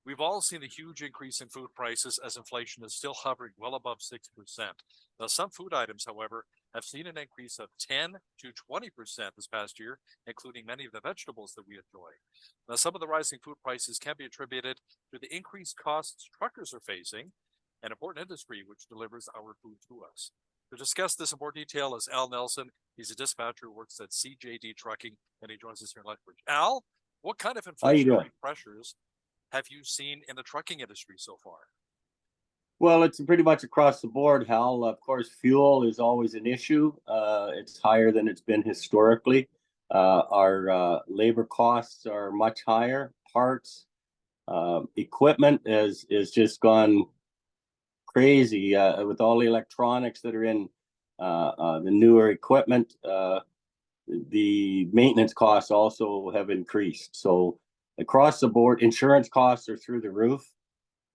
We've all seen the huge increase in food prices as inflation is still hovering well above 6%. Now, some food items, however, have seen an increase of 10 to 20% this past year, including many of the vegetables that we enjoy. Now, some of the rising food prices can be attributed to the increased costs truckers are facing, an important industry which delivers our food to us. To discuss this in more detail is Al Nelson. He's a dispatcher who works at CJD Trucking, and he joins us here in Lethbridge. Al, what kind of How you doing? inflationary pressures have you seen in the trucking industry so far? Well, it's pretty much across the board, Hal. Of course, fuel is always an issue. It's higher than it's been historically. Our labor costs are much higher. Parts, equipment is just gone crazy with all the electronics that are in the newer equipment. The maintenance costs also have increased. So across the board, insurance costs are through the roof.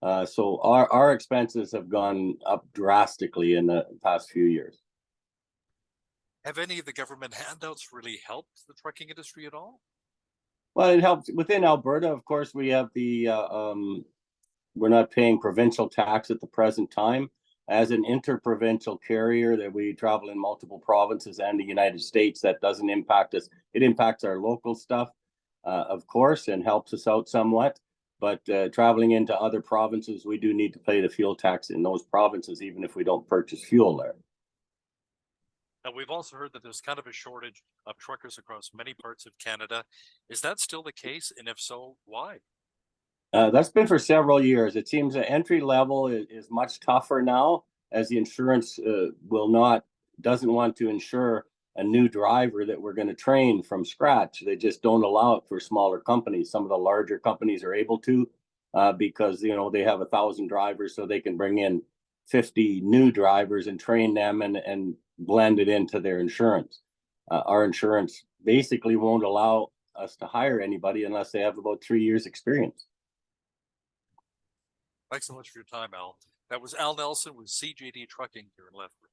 So our expenses have gone up drastically in the past few years. Have any of the government handouts really helped the trucking industry at all? Well, it helps within Alberta. Of course, we have the we're not paying provincial tax at the present time. As an interprovincial carrier that we travel in multiple provinces and the United States, that doesn't impact us. It impacts our local stuff, of course, and helps us out somewhat. But traveling into other provinces, we do need to pay the fuel tax in those provinces, even if we don't purchase fuel there. Now, we've also heard that there's kind of a shortage of truckers across many parts of Canada. Is that still the case? And if so, why? That's been for several years. It seems the entry level is much tougher now, as the insurance doesn't want to insure a new driver that we're going to train from scratch. They just don't allow it for smaller companies. Some of the larger companies are able to because they have 1,000 drivers, so they can bring in 50 new drivers and train them and blend it into their insurance. Our insurance basically won't allow us to hire anybody unless they have about 3 years experience. Thanks so much for your time, Al. That was Al Nelson with CJD Trucking here in Lethbridge.